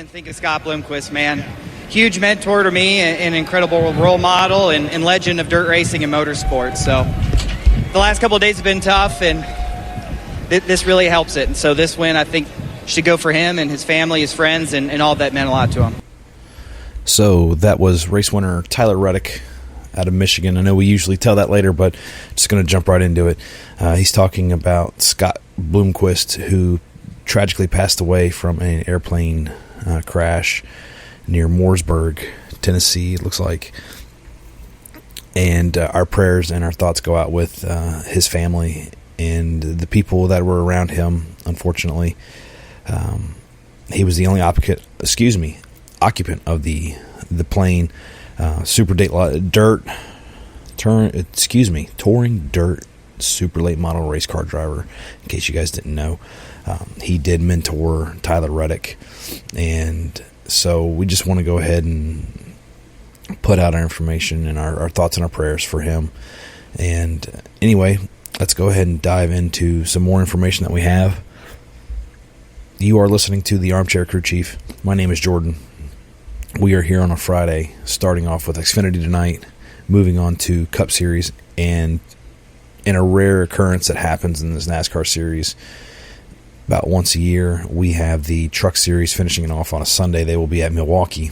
and think of Scott Bloomquist, man. Huge mentor to me, an incredible role model and legend of dirt racing and motorsports. So the last couple of days have been tough, and this really helps it. And so this win, I think, should go for him and his family, his friends, and all that meant a lot to him. So that was race winner Tyler Reddick out of Michigan. I know we usually tell that later, but just going to jump right into it. He's talking about Scott Bloomquist, who tragically passed away from an airplane crash near Mooresburg, Tennessee, it looks like. And our prayers and our thoughts go out with his family and the people that were around him, unfortunately. He was the only occupant of the plane. Touring dirt super late model race car driver, in case you guys didn't know. He did mentor Tyler Reddick, and so we just want to go ahead and put out our information and our thoughts and our prayers for him. And anyway, let's go ahead and dive into some more information that we have. You are listening to the Armchair Crew Chief. My name is Jordan. We are here on a Friday, starting off with Xfinity tonight, moving on to Cup Series, and in a rare occurrence that happens in this NASCAR series about once a year, we have the Truck Series finishing it off on a Sunday. They will be at Milwaukee.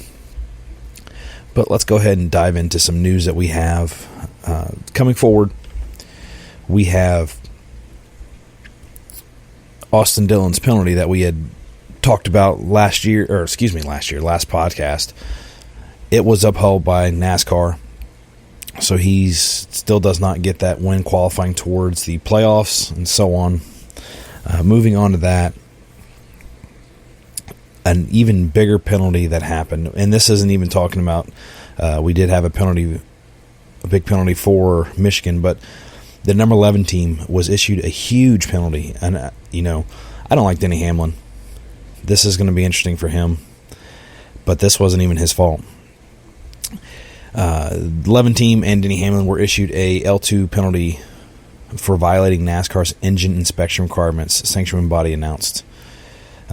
But let's go ahead and dive into some news that we have coming forward. We have Austin Dillon's penalty that we had talked about last podcast. It was upheld by NASCAR, so he still does not get that win qualifying towards the playoffs and so on. Moving on to that, an even bigger penalty that happened, and this isn't even talking about, we did have a big penalty for Michigan, but the number 11 team was issued a huge penalty. And, I don't like Denny Hamlin. This is going to be interesting for him, but this wasn't even his fault. 11 team and Denny Hamlin were issued a L2 penalty for violating NASCAR's engine inspection requirements, sanctioning body announced.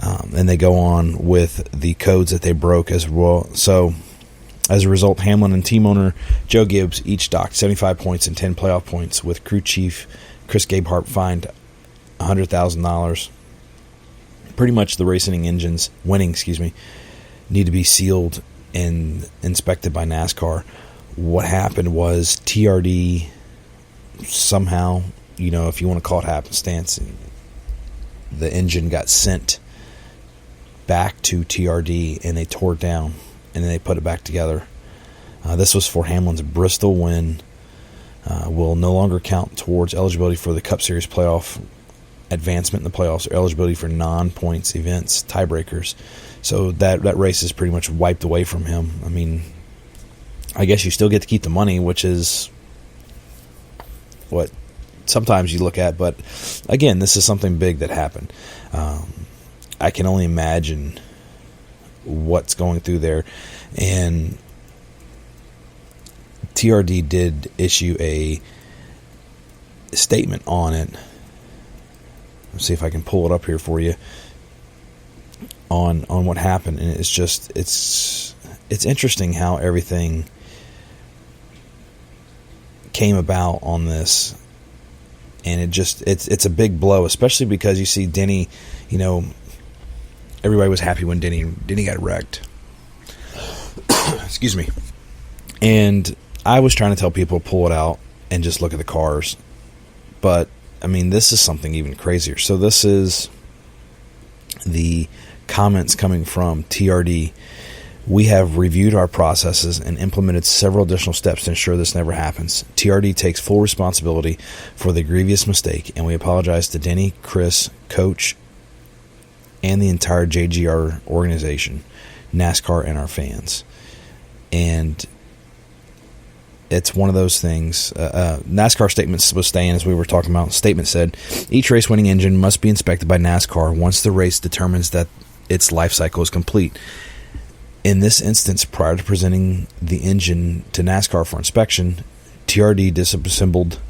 And they go on with the codes that they broke as well. So, as a result, Hamlin and team owner Joe Gibbs each docked 75 points and 10 playoff points, with crew chief Chris Gabehart fined $100,000. Pretty much the racing engines need to be sealed and inspected by NASCAR. What happened was TRD somehow, if you want to call it happenstance, the engine got sent back to TRD and they tore it down and then they put it back together. This was for Hamlin's Bristol win. Will no longer count towards eligibility for the Cup Series playoff advancement in the playoffs or eligibility for non-points events, tiebreakers. So that race is pretty much wiped away from him. I mean, I guess you still get to keep the money, which is what sometimes you look at. But again, this is something big that happened. I can only imagine what's going through there. And TRD did issue a statement on it. Let's see if I can pull it up here for you on what happened. And it's interesting how everything came about on this. And it's a big blow, especially because you see Denny, everybody was happy when Denny got wrecked. Excuse me. And I was trying to tell people to pull it out and just look at the cars. But, I mean, this is something even crazier. So this is the comments coming from TRD. We have reviewed our processes and implemented several additional steps to ensure this never happens. TRD takes full responsibility for the grievous mistake, and we apologize to Denny, Chris, Coach, and the entire JGR organization, NASCAR, and our fans. And it's one of those things. NASCAR statement was staying, as we were talking about. Statement said, each race-winning engine must be inspected by NASCAR once the race determines that its life cycle is complete. In this instance, prior to presenting the engine to NASCAR for inspection, TRD disassembled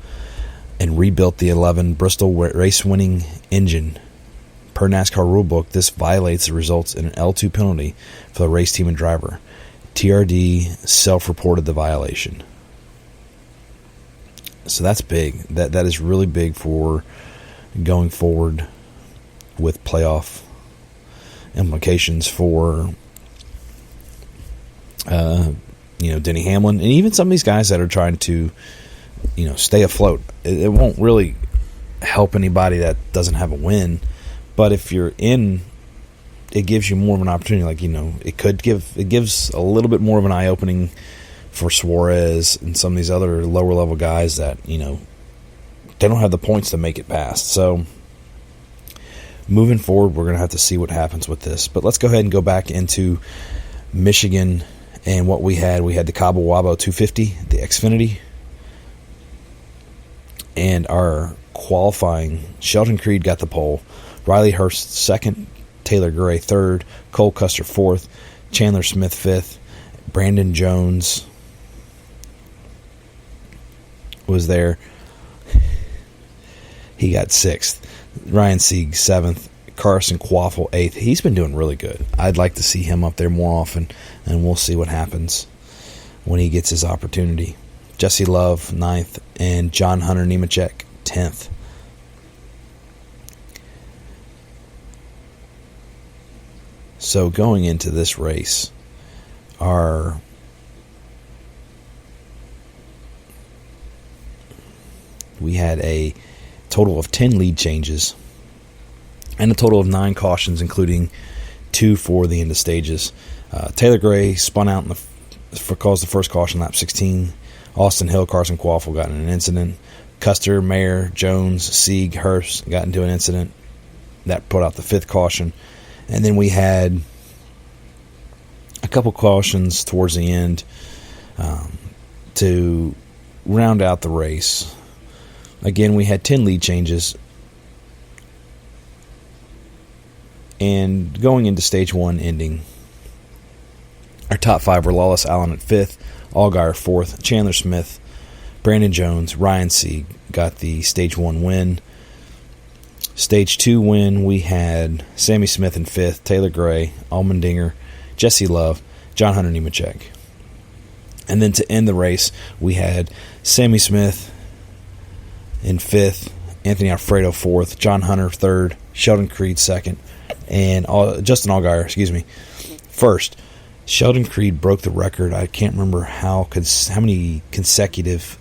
and rebuilt the 11 Bristol race-winning engine Per NASCAR rulebook, this violates the results in an L2 penalty for the race team and driver. TRD self-reported the violation. So that's big. That is really big for going forward with playoff implications for Denny Hamlin and even some of these guys that are trying to stay afloat. It won't really help anybody that doesn't have a win, but if you're in, it gives you more of an opportunity. It gives a little bit more of an eye opening for Suarez and some of these other lower level guys that they don't have the points to make it past. So moving forward, we're going to have to see what happens with this. But let's go ahead and go back into Michigan and what we had. We had the Cabo Wabo 250, the Xfinity, and our qualifying. Sheldon Creed got the pole, Riley Hurst second, Taylor Gray third, Cole Custer fourth, Chandler Smith fifth, Brandon Jones was there. He got sixth. Ryan Sieg seventh. Carson Quaffle eighth. He's been doing really good. I'd like to see him up there more often, and we'll see what happens when he gets his opportunity. Jesse Love ninth, and John Hunter Nemechek 10th. So going into this race, we had a total of 10 lead changes and a total of 9 cautions, including 2 for the end of stages. Taylor Gray spun out caused the first caution, lap 16. Austin Hill, Carson Quaffle got in an incident. Custer, Mayer, Jones, Sieg, Hurst got into an incident. That put out the 5th caution. And then we had a couple cautions towards the end to round out the race. Again, we had 10 lead changes. And going into stage 1 ending, our top 5 were Lawless Allen at 5th, Allgaier 4th, Chandler Smith, Brandon Jones, Ryan Sieg got the stage 1 win. Stage 2 win, we had Sammy Smith in 5th, Taylor Gray, Allmendinger, Jesse Love, John Hunter Nemechek. And then to end the race, we had Sammy Smith in 5th, Anthony Alfredo 4th, John Hunter 3rd, Sheldon Creed 2nd, and Justin Allgaier, 1st. Sheldon Creed broke the record. I can't remember how many consecutive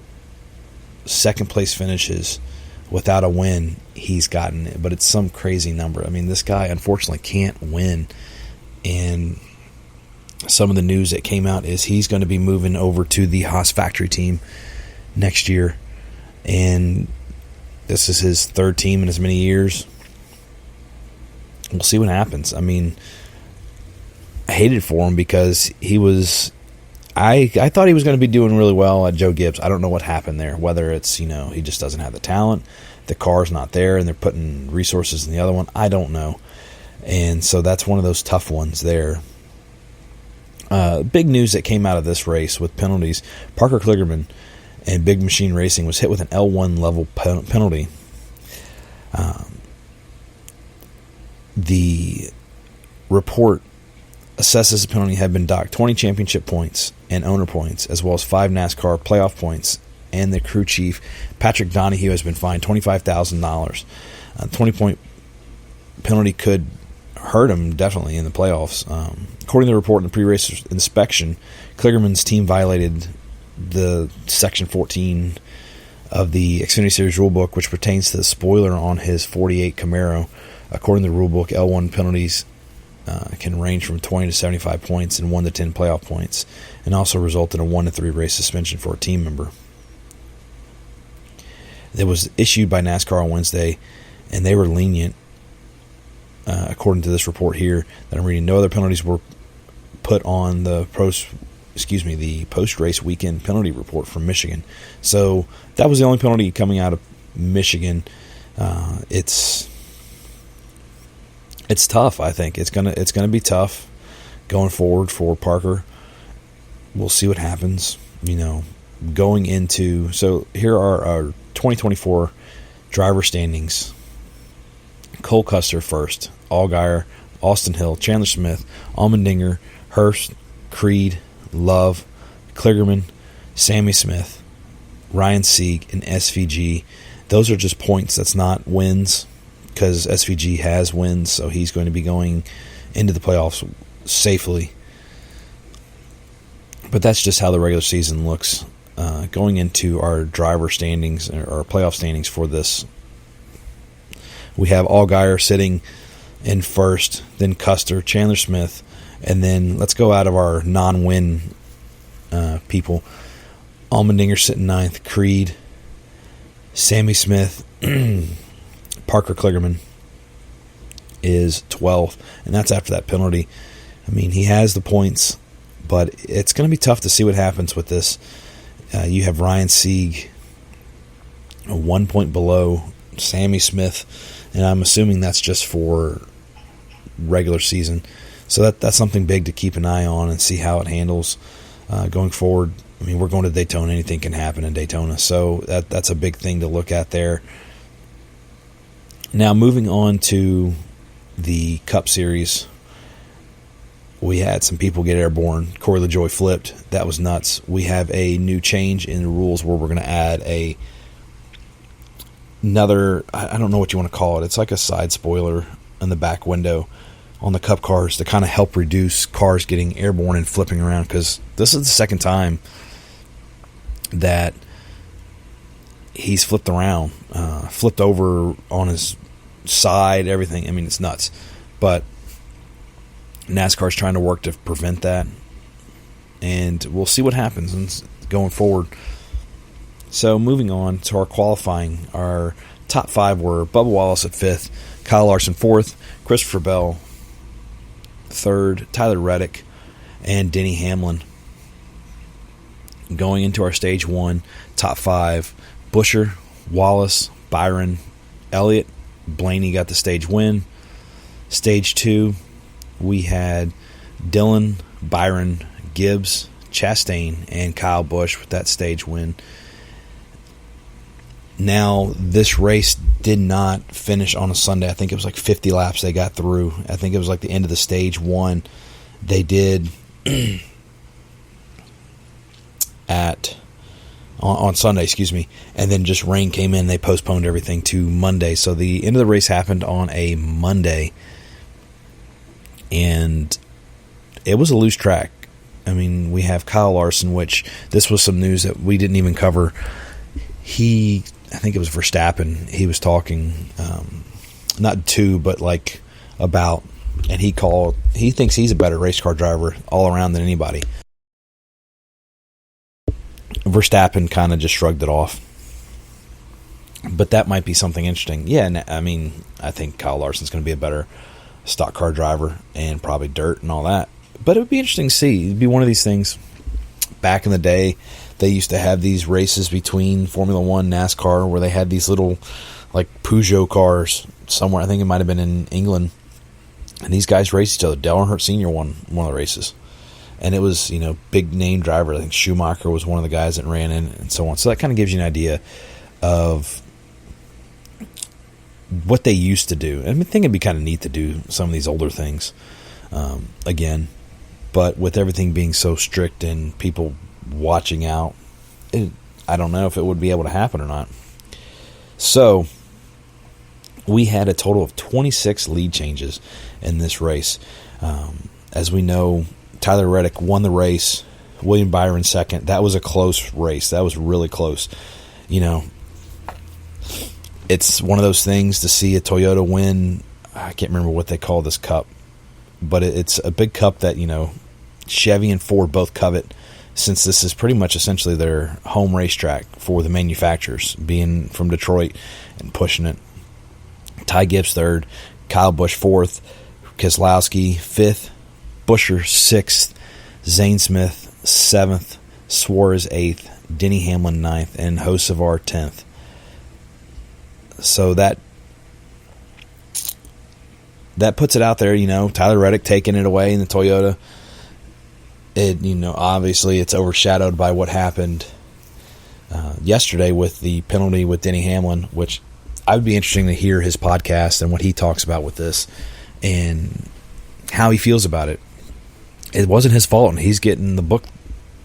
second-place finishes without a win he's gotten, but it's some crazy number. I mean, this guy unfortunately can't win, and some of the news that came out is he's going to be moving over to the Haas factory team next year, and this is his 3rd team in as many years. We'll see what happens. I mean, I hated for him because I thought he was going to be doing really well at Joe Gibbs. I don't know what happened there, whether it's, he just doesn't have the talent, the car's not there, and they're putting resources in the other one. I don't know. And so that's one of those tough ones there. Big news that came out of this race with penalties. Parker Kligerman and Big Machine Racing was hit with an L1 level penalty. The report assesses the penalty had been docked 20 championship points and owner points, as well as 5 NASCAR playoff points, and the crew chief, Patrick Donahue, has been fined $25,000. 20-point penalty could hurt him, definitely, in the playoffs. According to the report in the pre-race inspection, Kligerman's team violated the Section 14 of the Xfinity Series rulebook, which pertains to the spoiler on his 48 Camaro. According to the rulebook, L1 penalties can range from 20 to 75 points and 1 to 10 playoff points, and also result in a 1 to 3 race suspension for a team member. It was issued by NASCAR on Wednesday, and they were lenient, according to this report here that I'm reading. No other penalties were put on the post-race weekend penalty report from Michigan. So that was the only penalty coming out of Michigan. It's tough. I think it's gonna be tough going forward for Parker. We'll see what happens. Going into, so here are our 2024 driver standings Cole Custer first, Allgaier, Austin Hill, Chandler Smith, Allmendinger, Hurst, Creed, Love, Kligerman, Sammy Smith, Ryan Sieg, and SVG. Those are just points. That's not wins, because SVG has wins, so he's going to be going into the playoffs safely. But that's just how the regular season looks. Going into our driver standings, or our playoff standings for this, we have Allgaier sitting in first, then Custer, Chandler Smith, and then let's go out of our non-win people. Allmendinger sitting ninth, Creed, Sammy Smith, Parker Kligerman is 12th, and that's after that penalty. I mean, he has the points, but it's going to be tough to see what happens with this. You have Ryan Sieg 1 point below Sammy Smith, and I'm assuming that's just for regular season. So that's something big to keep an eye on and see how it handles going forward. I mean, we're going to Daytona. Anything can happen in Daytona. So that's a big thing to look at there. Now, moving on to the Cup Series, we had some people get airborne. Corey LaJoie flipped. That was nuts. We have a new change in the rules where we're going to add another, I don't know what you want to call it. It's like a side spoiler in the back window on the Cup cars to kind of help reduce cars getting airborne and flipping around, because this is the second time that he's flipped around, flipped over on his side, everything. I mean, it's nuts. But NASCAR's trying to work to prevent that, and we'll see what happens going forward. So moving on to our qualifying, our top five were Bubba Wallace at 5th, Kyle Larson 4th, Christopher Bell 3rd, Tyler Reddick, and Denny Hamlin. Going into our stage 1, top 5, Buescher, Wallace, Byron, Elliott, Blaney got the stage win. Stage 2, we had Dillon, Byron, Gibbs, Chastain, and Kyle Busch with that stage win. Now, this race did not finish on a Sunday. I think it was like 50 laps they got through. I think it was like the end of the stage 1. They did on Sunday, and then just rain came in. They postponed everything to Monday. So the end of the race happened on a Monday, and it was a loose track. I mean, we have Kyle Larson, which this was some news that we didn't even cover. I think it was Verstappen. He was talking, not to, but like about, and he thinks he's a better race car driver all around than anybody. Verstappen kind of just shrugged it off. But that might be something interesting. Yeah, I mean, I think Kyle Larson's going to be a better stock car driver and probably dirt and all that. But it would be interesting to see. It'd be one of these things. Back in the day, they used to have these races between Formula One, NASCAR, where they had these little, like, Peugeot cars somewhere. I think it might have been in England. And these guys raced each other. Dale Earnhardt Sr. won one of the races. And it was, big name driver. I think Schumacher was one of the guys that ran in and so on. So that kind of gives you an idea of what they used to do. I think it'd be kind of neat to do some of these older things again. But with everything being so strict and people watching out, I don't know if it would be able to happen or not. So we had a total of 26 lead changes in this race. As we know, Tyler Reddick won the race, William Byron second. That was a close race. That was really close. It's one of those things to see a Toyota win. I can't remember what they call this cup, but it's a big cup that, Chevy and Ford both covet, since this is pretty much essentially their home racetrack for the manufacturers, being from Detroit and pushing it. Ty Gibbs 3rd, Kyle Busch 4th, Keselowski 5th, Buescher 6th, Zane Smith 7th, Suarez 8th, Denny Hamlin 9th, and Hocevar 10th. So that puts it out there, Tyler Reddick taking it away in the Toyota. Obviously it's overshadowed by what happened yesterday with the penalty with Denny Hamlin, which I would be interesting to hear his podcast and what he talks about with this and how he feels about it. It wasn't his fault, and he's getting the book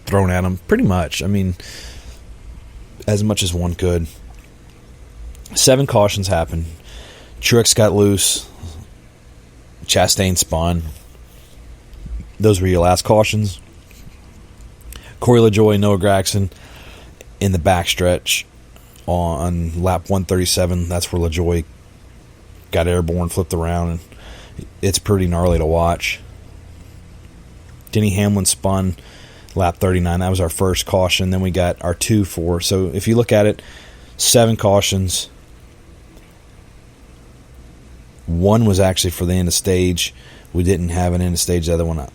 thrown at him pretty much. I mean, as much as one could. 7 cautions happened. Truex got loose. Chastain spun. Those were your last cautions. Corey LaJoie, Noah Gragson in the backstretch on lap 137. That's where LaJoie got airborne, flipped around, and it's pretty gnarly to watch. Denny Hamlin spun lap 39. That was our first caution. Then we got our 2-4. So if you look at it, 7 cautions. 1 was actually for the end of stage. We didn't have an end of stage. The other one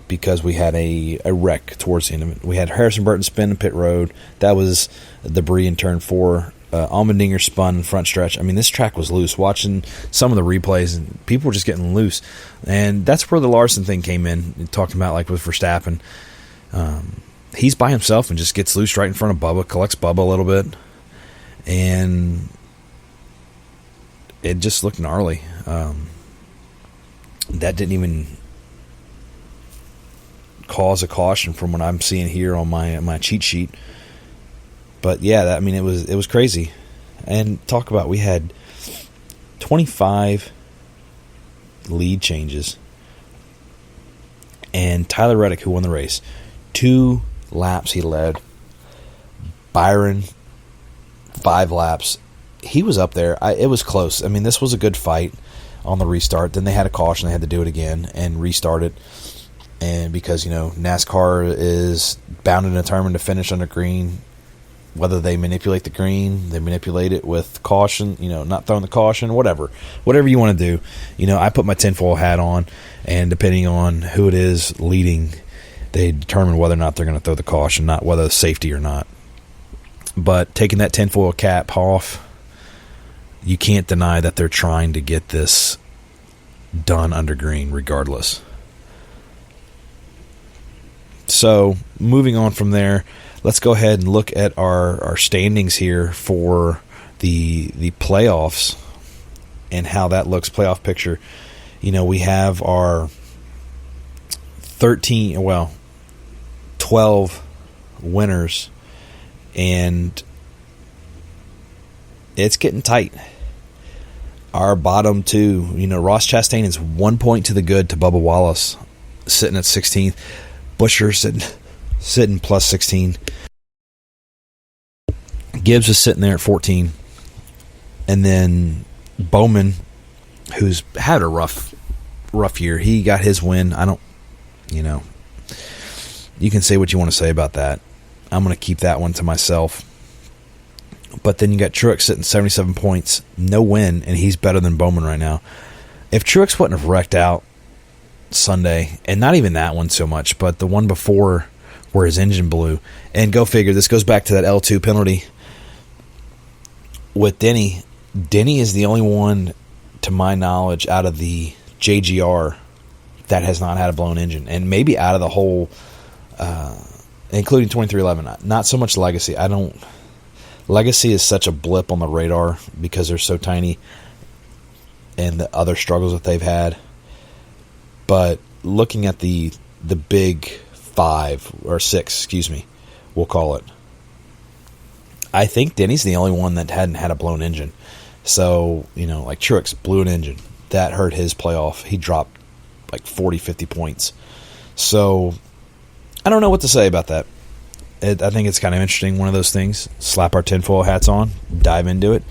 because we had a wreck towards the end of it. We had Harrison Burton spin in pit road. That was debris in turn 4. Allmendinger spun in front stretch. I mean, this track was loose. Watching some of the replays, and people were just getting loose. And that's where the Larson thing came in, talking about like with Verstappen. He's by himself and just gets loose right in front of Bubba, collects Bubba a little bit, and it just looked gnarly. That didn't even cause a caution from what I'm seeing here on my cheat sheet. But yeah, I mean, it was crazy. And talk about, we had 25 lead changes, and Tyler Reddick, who won the race, 2 laps he led. Byron, 5 laps. He was up there. It was close. I mean, this was a good fight on the restart. Then they had a caution. They had to do it again and restart it. And because, NASCAR is bound and determined to finish under green. Whether they manipulate the green, they manipulate it with caution, not throwing the caution, whatever you want to do. I put my tinfoil hat on, and depending on who it is leading, they determine whether or not they're going to throw the caution, not whether it's safety or not. But taking that tinfoil cap off, you can't deny that they're trying to get this done under green regardless. So, moving on from there, let's go ahead and look at our standings here for the playoffs and how that looks, playoff picture. We have our 12 winners, and it's getting tight. Our bottom 2, Ross Chastain is 1 point to the good to Bubba Wallace, sitting at 16th. Buescher sitting plus 16. Gibbs is sitting there at 14. And then Bowman, who's had a rough year, he got his win. You can say what you want to say about that. I'm going to keep that one to myself. But then you got Truex sitting 77 points, no win, and he's better than Bowman right now. If Truex wouldn't have wrecked out Sunday, and not even that one so much, but the one before where his engine blew, and go figure, this goes back to that L2 penalty with Denny. Denny is the only one, to my knowledge, out of the JGR that has not had a blown engine, and maybe out of the whole, including 2311. Not so much Legacy. Legacy is such a blip on the radar because they're so tiny, and the other struggles that they've had. But looking at the big 5 or 6, we'll call it, I think Denny's the only one that hadn't had a blown engine. So, like Truex blew an engine. That hurt his playoff. He dropped like 40, 50 points. So, I don't know what to say about that. I think it's kind of interesting, one of those things. Slap our tinfoil hats on, dive into it.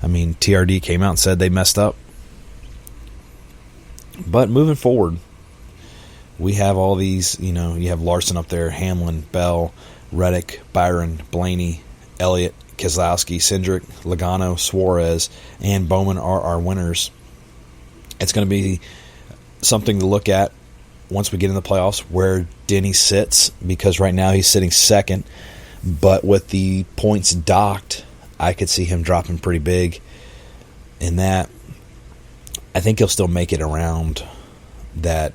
I mean, TRD came out and said they messed up. But moving forward, we have all these, you have Larson up there, Hamlin, Bell, Reddick, Byron, Blaney, Elliott, Keselowski, Cindric, Logano, Suarez, and Bowman are our winners. It's going to be something to look at once we get in the playoffs where Denny sits, because right now he's sitting second, but with the points docked, I could see him dropping pretty big in that. I think he'll still make it around that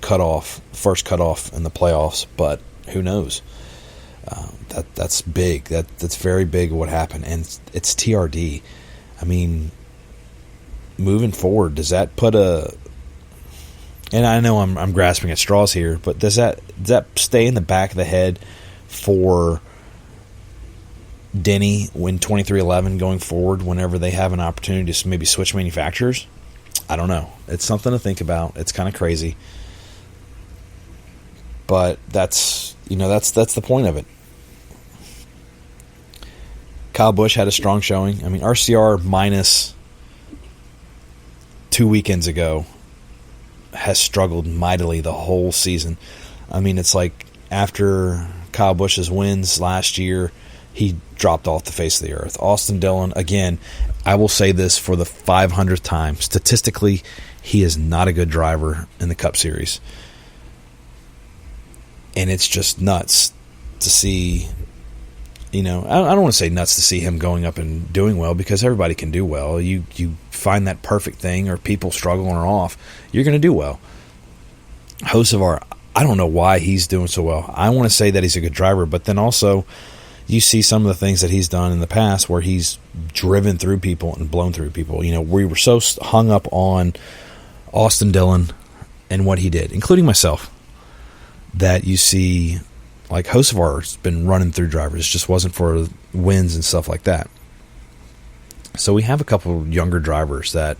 first cutoff in the playoffs, but who knows? That's big. That's very big what happened, and it's TRD. I mean, moving forward, does that put a... And I know I'm grasping at straws here, but does that stay in the back of the head for Denny when 2311 going forward, whenever they have an opportunity to maybe switch manufacturers? I don't know. It's something to think about. It's kind of crazy, but that's the point of it. Kyle Busch had a strong showing. I mean, RCR minus 2 weekends ago has struggled mightily the whole season. I mean, it's like after Kyle Busch's wins last year, he dropped off the face of the earth. Austin Dillon, again, I will say this for the 500th time. Statistically, he is not a good driver in the Cup Series. And it's just nuts to see, I don't want to say nuts to see him going up and doing well, because everybody can do well. You find that perfect thing, or people struggle and are off, you're going to do well. Hocevar, I don't know why he's doing so well. I want to say that he's a good driver, but then also you see some of the things that he's done in the past where he's driven through people and blown through people. We were so hung up on Austin Dillon and what he did, including myself, that you see, like, Hocevar's been running through drivers. It just wasn't for wins and stuff like that. So we have a couple younger drivers that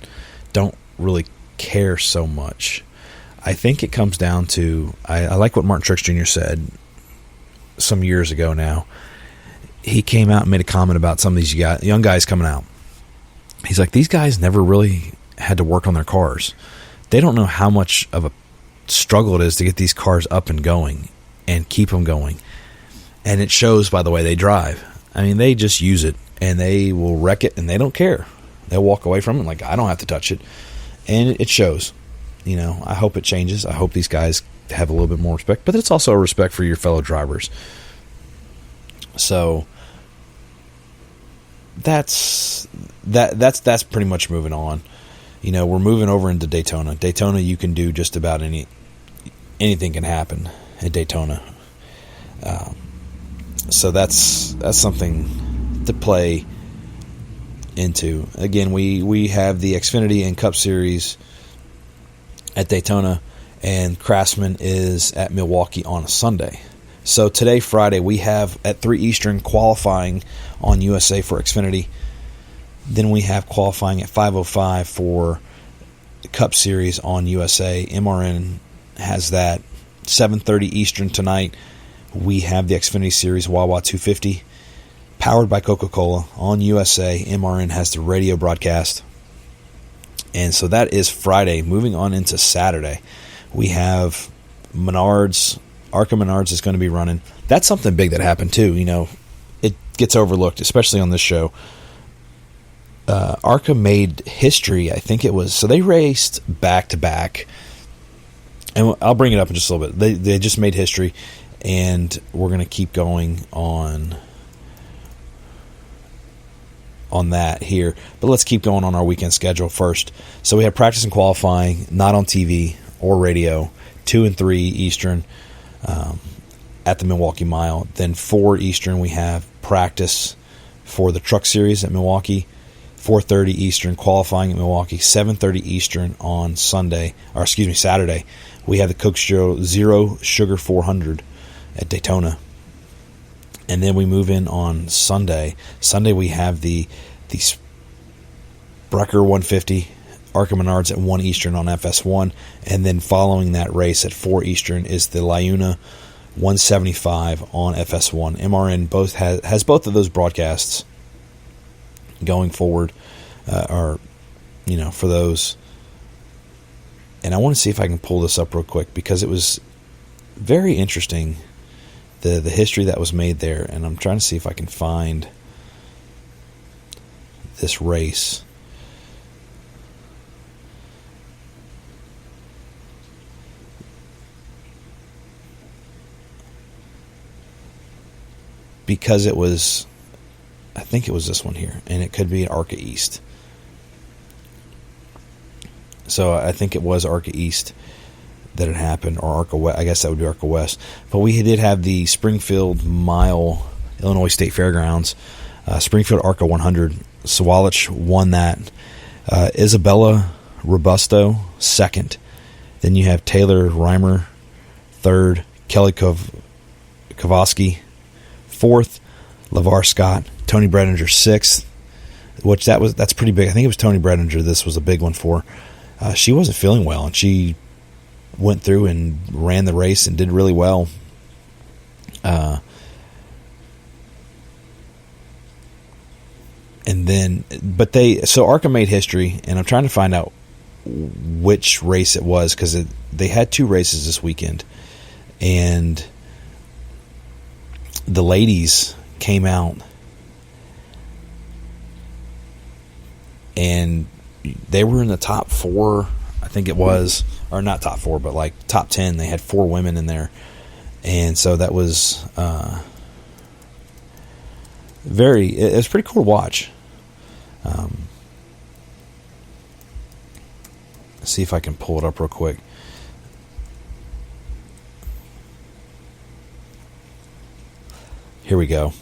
don't really care so much. I think it comes down to, I like what Martin Truex Jr. said some years ago now. He came out and made a comment about some of these young guys coming out. He's like, these guys never really had to work on their cars. They don't know how much of a struggle it is to get these cars up and going and keep them going. And it shows by the way they drive. I mean, they just use it, and they will wreck it, and they don't care. They'll walk away from it like, I don't have to touch it. And it shows. I hope it changes. I hope these guys have a little bit more respect, but it's also a respect for your fellow drivers. So that's pretty much moving on. We're moving over into Daytona. Daytona, you can do just about anything can happen at Daytona. So that's something to play into. Again, we have the Xfinity and Cup Series at Daytona, and Craftsman is at Milwaukee on a Sunday. So today, Friday, we have at 3 Eastern qualifying on USA for Xfinity. Then we have qualifying at 5:05 for the Cup Series on USA. MRN has that. 7:30 Eastern tonight, we have the Xfinity Series Wawa 250, powered by Coca-Cola on USA. MRN has the radio broadcast. And so that is Friday. Moving on into Saturday, we have Menards. ARCA Menards is going to be running. That's something big that happened too. It gets overlooked, especially on this show. ARCA made history, I think it was. So they raced back-to-back. And I'll bring it up in just a little bit. They just made history, and we're going to keep going on that here. But let's keep going on our weekend schedule first. So we have practice and qualifying, not on TV or radio, 2 and 3 Eastern at the Milwaukee Mile. Then 4 Eastern, we have practice for the Truck Series at Milwaukee. 4:30 Eastern qualifying at Milwaukee. 7:30 Eastern on Saturday. We have the Coke Zero Sugar 400 at Daytona. And then we move in on Sunday. Sunday we have the Sprecher 150, ARCA Menards at 1 Eastern on FS1. And then following that race at 4 Eastern is the Liuna 175 on FS1. MRN has both of those broadcasts going forward, for those. And I want to see if I can pull this up real quick, because it was very interesting, the history that was made there. And I'm trying to see if I can find this race. Because I think it was this one here, and it could be ARCA East. So I think it was ARCA East that had happened, or ARCA West. I guess that would be ARCA West. But we did have the Springfield Mile, Illinois State Fairgrounds. Springfield ARCA 100. Sawalich won that. Isabella Robusto, second. Then you have Taylor Reimer, third. Kelly Kowalski, fourth. LeVar Scott. Tony Bredinger, sixth. That's pretty big. I think it was Tony Bredinger this was a big one for. She wasn't feeling well, and she went through and ran the race and did really well. So ARCA made history, and I'm trying to find out which race it was, because they had two races this weekend, and the ladies came out and they were in the top 4, I think it was, or not top 4, but like top 10. They had 4 women in there, and so that was it was pretty cool to watch. See if I can pull it up real quick. Here we go.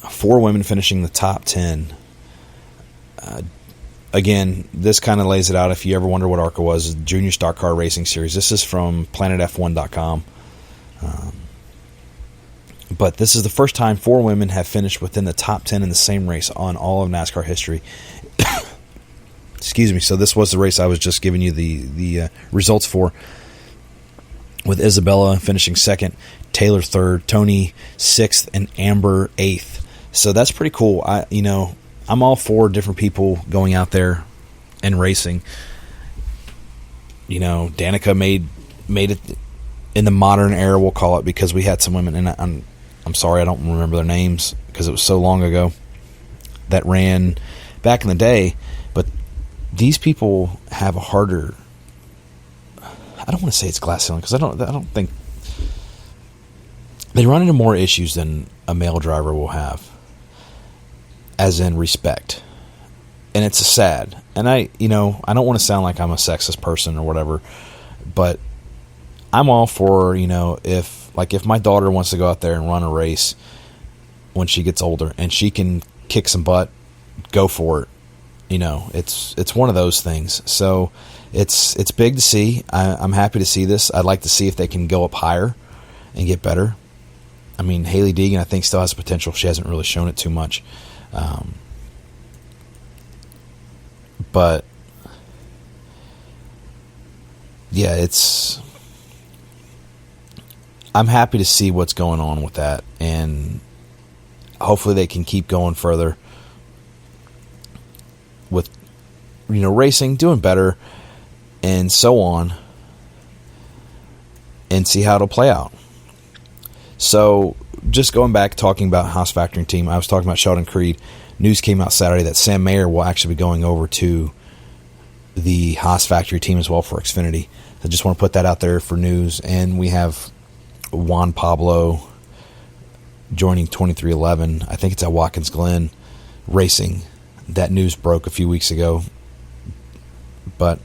4 women finishing the top 10. Again, this kind of lays it out. If you ever wonder what ARCA was, Junior Stock Car Racing Series. This is from planetf1.com. But this is the first time 4 women have finished within the top 10 in the same race on all of NASCAR history. Excuse me. So this was the race I was just giving you the results for, with Isabella finishing second, Taylor third, Tony sixth, and Amber eighth. So that's pretty cool. I'm all for different people going out there and racing. Danica made it in the modern era, we'll call it, because we had some women, and I'm sorry I don't remember their names because it was so long ago, that ran back in the day. But these people have a harder, I don't want to say it's glass ceiling, because I don't think they run into more issues than a male driver will have, as in respect. And it's sad. And I don't want to sound like I'm a sexist person or whatever, but I'm all for, if my daughter wants to go out there and run a race when she gets older and she can kick some butt, go for it. It's one of those things. So it's big to see. I'm happy to see this. I'd like to see if they can go up higher and get better. I mean, Haley Deegan, I think, still has potential. She hasn't really shown it too much. But yeah, I'm happy to see what's going on with that, and hopefully they can keep going further with, racing, doing better, and so on, and see how it'll play out. So, just going back, talking about Haas Factoring Team, I was talking about Sheldon Creed. News came out Saturday that Sam Mayer will actually be going over to the Haas Factory Team as well for Xfinity. I just want to put that out there for news. And we have Juan Pablo joining 2311. I think it's at Watkins Glen Racing. That news broke a few weeks ago. But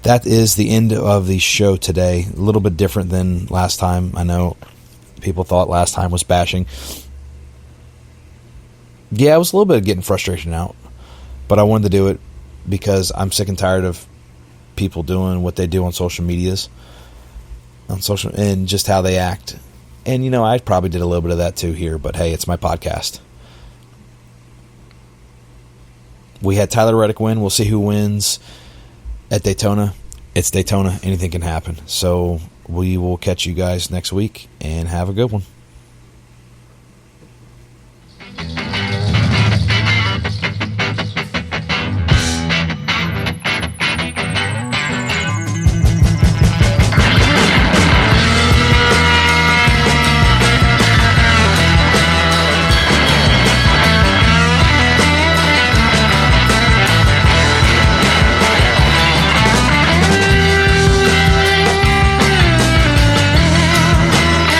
that is the end of the show today. A little bit different than last time. I know people thought last time was bashing. Yeah, it was a little bit of getting frustration out, but I wanted to do it because I'm sick and tired of people doing what they do on social medias, and just how they act. And I probably did a little bit of that too here, but hey, it's my podcast. We had Tyler Reddick win. We'll see who wins at Daytona. It's Daytona. Anything can happen. So we will catch you guys next week, and have a good one.